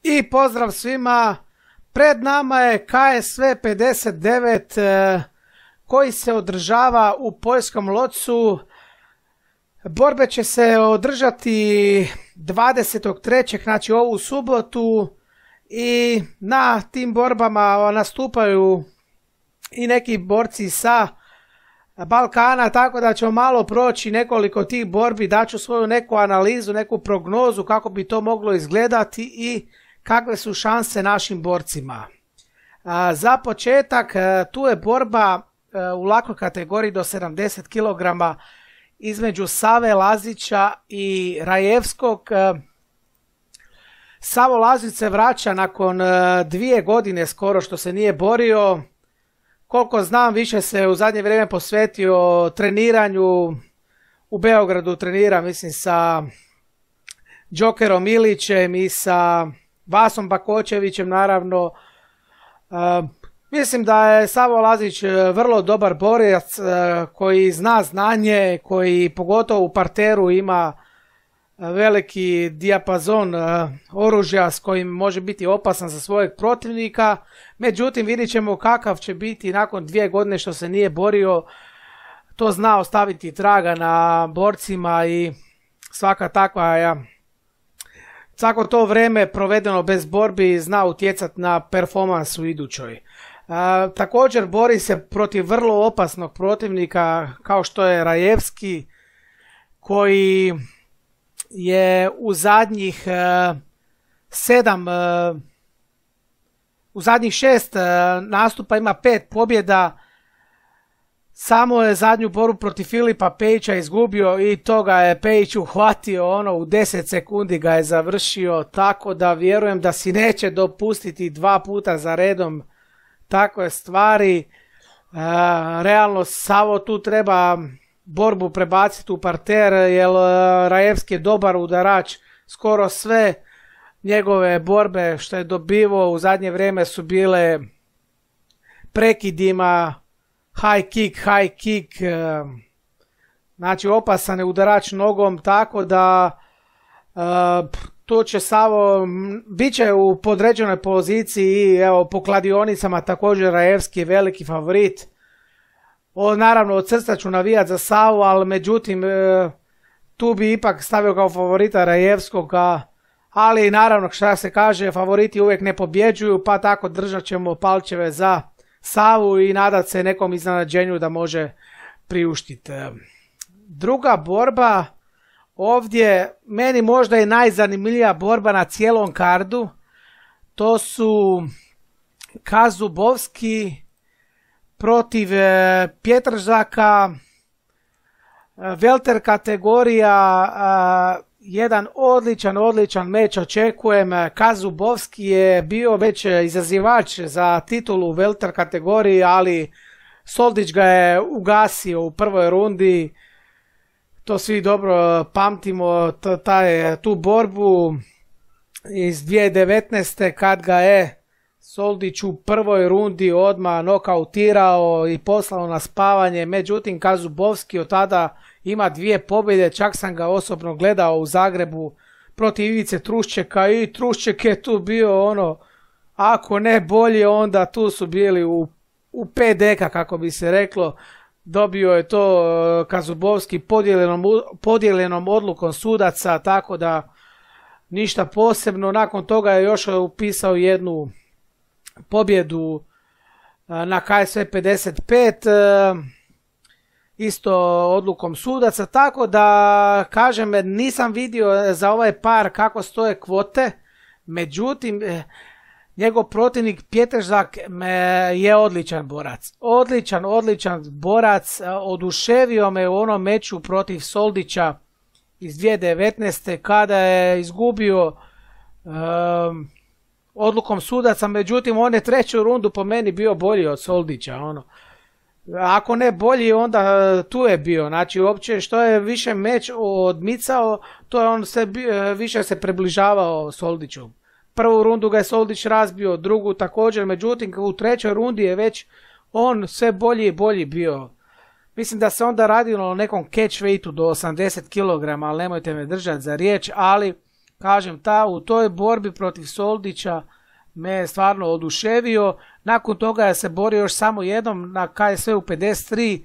I pozdrav svima, pred nama je KSV 59 koji se održava u Poljskom Locu. Borbe će se održati 20.3. znači ovu subotu i na tim borbama nastupaju i neki borci sa Balkana, tako da ćemo malo proći nekoliko tih borbi, daću svoju neku analizu, neku prognozu kako bi to moglo izgledati i kakve su šanse našim borcima. Za početak, tu je borba u lakoj kategoriji do 70 kg između Save Lazića i Rajevskog. Savo Lazić se vraća nakon 2 godine skoro što se nije borio. Koliko znam, više se u zadnje vrijeme posvetio treniranju. U Beogradu trenira, mislim, sa Džokerom Ilićem i sa Vasom Bakočevićem, naravno. Mislim da je Savo Lazić vrlo dobar borac koji zna znanje, koji pogotovo u parteru ima veliki dijapazon oružja s kojim može biti opasan za svojeg protivnika. Međutim, vidjet ćemo kakav će biti nakon 2 godine što se nije borio. To zna ostaviti traga na borcima i svako to vrijeme provedeno bez borbi zna utjecati na performans u idućoj. Također bori se protiv vrlo opasnog protivnika kao što je Rajevski, koji je u zadnjih 6 nastupa ima 5 pobjeda. Samo je zadnju borbu protiv Filipa Pejića izgubio i to ga je Pejić uhvatio, u 10 sekundi ga je završio, tako da vjerujem da si neće dopustiti 2 puta za redom takve stvari. Realno Savo tu treba borbu prebaciti u parter, jer Rajevski je dobar udarač. Skoro sve njegove borbe što je dobivao u zadnje vrijeme su bile prekidima, high kick, znači opasan je udarač nogom, tako da tu će Savo, bit će u podređenoj poziciji i evo po kladionicama također Rajevski je veliki favorit. Naravno od srca ću navijat za Savu, ali međutim tu bi ipak stavio kao favorita Rajevskog, ali naravno šta se kaže, favoriti uvijek ne pobjeđuju, pa tako držat ćemo palčeve za Savu i nadat se nekom iznenađenju da može priuštiti. Druga borba, ovdje meni možda je najzanimljivija borba na cijelom kardu, to su Kazubovski protiv Pjetržaka, welter kategorija, jedan odličan meč očekujem. Kazubovski je bio već izazivač za titulu u welter kategoriji, ali Soldić ga je ugasio u prvoj rundi. To svi dobro pamtimo, tu borbu iz 2019. kad ga je Soldić u prvoj rundi odmah nokautirao i poslao na spavanje. Međutim, Kazubovski od tada ima 2 pobjede, čak sam ga osobno gledao u Zagrebu protiv Ivice Truščeka i Trušček je tu bio ako ne bolje, onda tu su bili u 5 deka, kako bi se reklo. Dobio je to Kazubovski podijeljenom odlukom sudaca, tako da ništa posebno. Nakon toga je još upisao jednu pobjedu na KSV 55, isto odlukom sudaca, tako da kažem, nisam vidio za ovaj par kako stoje kvote, međutim njegov protivnik Pjetržak je odličan borac, odličan borac, oduševio me u onom meču protiv Soldića iz 2019. kada je izgubio odlukom sudaca, međutim on je 3. rundu po meni bio bolji od Soldića, ako ne bolji, onda tu je bio, znači uopće što je više meč odmicao, to je on više se približavao Soldiću. Prvu rundu ga je Soldić razbio, drugu također, međutim u 3. rundi je već on sve bolji i bolji bio. Mislim da se onda radilo o nekom catch weightu do 80 kg, ali nemojte me držati za riječ, ali Kažem, u toj borbi protiv Soldića me je stvarno oduševio. Nakon toga je se borio još samo jednom na KSV-u 53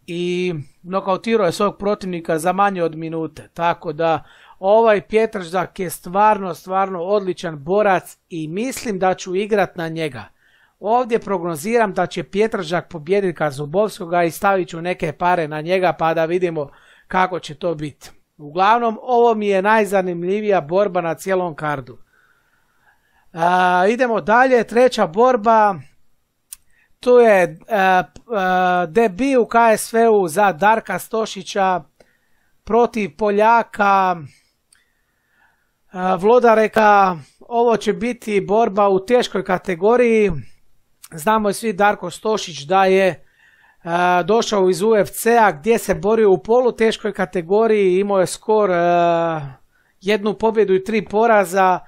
i nokautirao je svog protivnika za manje od minute. Tako da ovaj Pjetrzak je stvarno odličan borac i mislim da ću igrat na njega. Ovdje prognoziram da će Pjetrzak pobijediti Kazubovskoga i stavit ću neke pare na njega pa da vidimo kako će to biti. Uglavnom, ovo mi je najzanimljivija borba na cijelom kardu. Idemo dalje, treća borba. Tu je debut u KSV-u za Darka Stošića protiv Poljaka Vlodareka. Ovo će biti borba u teškoj kategoriji. Znamo svi Darko Stošić da je došao iz UFC-a gdje se borio u poluteškoj kategoriji. Imao je skor 1 pobjedu i 3 poraza.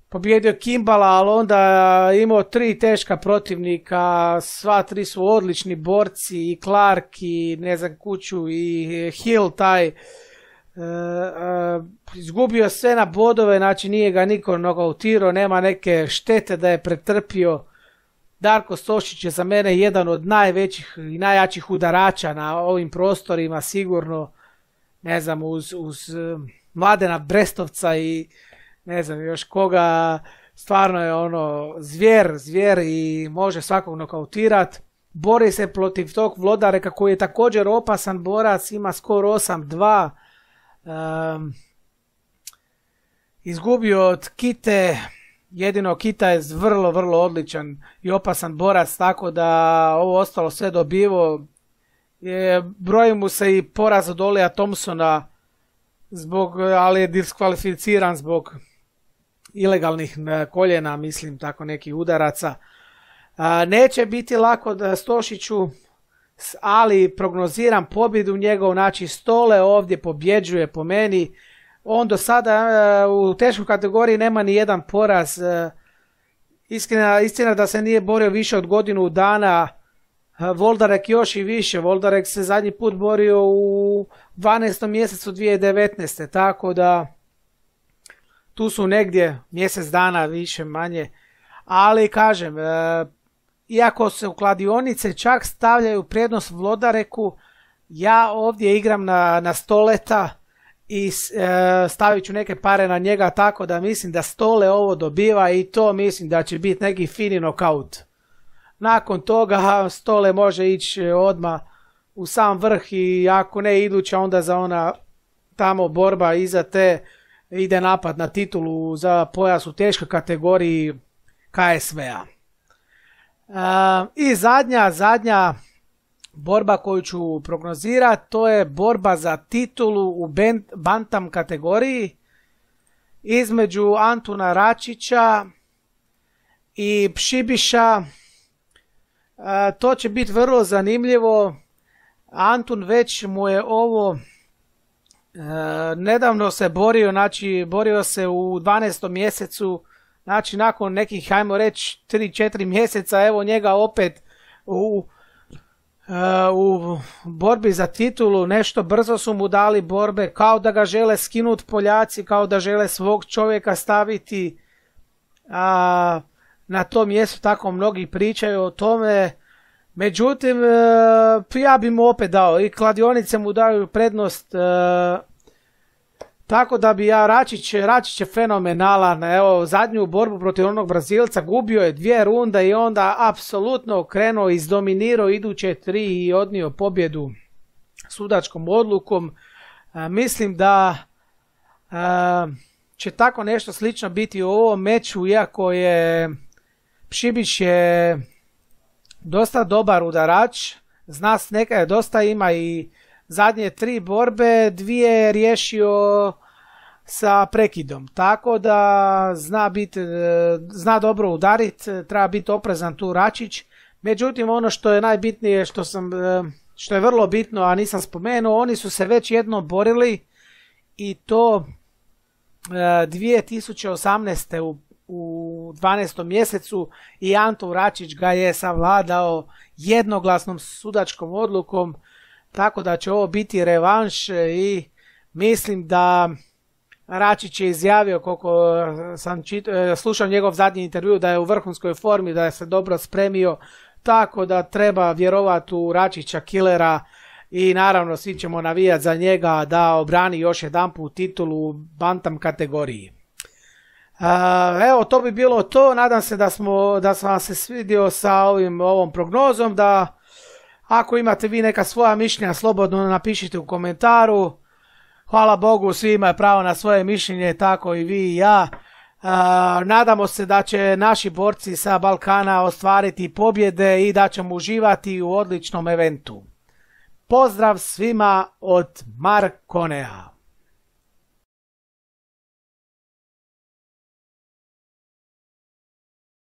Pobjedio Kimbala, ali onda imao 3 teška protivnika, sva 3 su odlični borci, i Clark, i ne znam kuću, i Hill taj. Izgubio sve na bodove, znači nije ga niko nokautirao, nema neke štete da je pretrpio. Darko Stošić je za mene jedan od najvećih i najjačih udarača na ovim prostorima, sigurno, ne znam, uz Mladena Brestovca i ne znam još koga. Stvarno je ono zvijer i može svakog nokautirati. Bori se protiv tog Vlodareka koji je također opasan borac, ima skor 8-2. Izgubio od Kite, jedino Kita je vrlo odličan i opasan borac, tako da ovo ostalo sve dobivo. Broji mu se i poraz od Olija Thompsona, ali je diskvalificiran zbog ilegalnih koljena, mislim, tako nekih udaraca. Neće biti lako da Stošiću, ali prognoziram pobjedu njegov, znači Stole ovdje pobjeđuje po meni. On do sada u teškoj kategoriji nema ni jedan poraz. Istina da se nije borio više od godinu dana. Voldarek još i više. Voldarek se zadnji put borio u 12. mjesecu 2019. Tako da tu su negdje mjesec dana više manje. Ali kažem, iako se u kladionice čak stavljaju prednost Vlodareku, ja ovdje igram na Stoleta i stavit ću neke pare na njega, tako da mislim da Stole ovo dobiva i to mislim da će biti neki fini nokaut. Nakon toga Stole može ići odmah u sam vrh i ako ne iduća, onda za ona tamo borba iza te ide napad na titulu za pojas u teškoj kategoriji KSV-a. I zadnja borba koju ću prognozirati, to je borba za titulu u bantam kategoriji između Antuna Račića i Pšibiša. To će biti vrlo zanimljivo. Antun već mu je ovo nedavno se borio, znači borio se u 12. mjesecu, znači nakon nekih, hajmo reći, 3-4 mjeseca, evo njega opet u borbi za titulu. Nešto brzo su mu dali borbe, kao da ga žele skinuti Poljaci, kao da žele svog čovjeka staviti na to mjesto, tako mnogi pričaju o tome. Međutim, ja bi mu opet dao, i kladionice mu daju prednost, tako da bi ja, Račić je fenomenalan. Evo, zadnju borbu protiv onog Brazilca gubio je 2 runde i onda apsolutno krenuo, izdominirao iduće 3 i odnio pobjedu sudačkom odlukom. Mislim da će tako nešto slično biti u ovom meču, iako je Pšibić je dosta dobar udarač, zna neka dosta ima i zadnje 3 borbe, 2 je riješio sa prekidom, tako da zna dobro udarit, treba biti oprezan tu Račić. Međutim, ono što je najbitnije, što je vrlo bitno, a nisam spomenuo, oni su se već jednom borili i to 2018. u 12. mjesecu i Antun Račić ga je savladao jednoglasnom sudačkom odlukom, tako da će ovo biti revanš i mislim da Račić je izjavio, koliko sam slušao njegov zadnji intervju, da je u vrhunskoj formi, da je se dobro spremio, tako da treba vjerovati u Račića killera i naravno svi ćemo navijati za njega da obrani još jedanput titulu u bantam kategoriji. Evo, to bi bilo to. Nadam se da sam vam se svidio sa ovom prognozom, da ako imate vi neka svoja mišljenja, slobodno napišite u komentaru. Hvala Bogu, svi imaju pravo na svoje mišljenje, tako i vi i ja. Nadamo se da će naši borci sa Balkana ostvariti pobjede i da ćemo uživati u odličnom eventu. Pozdrav svima od Markonea.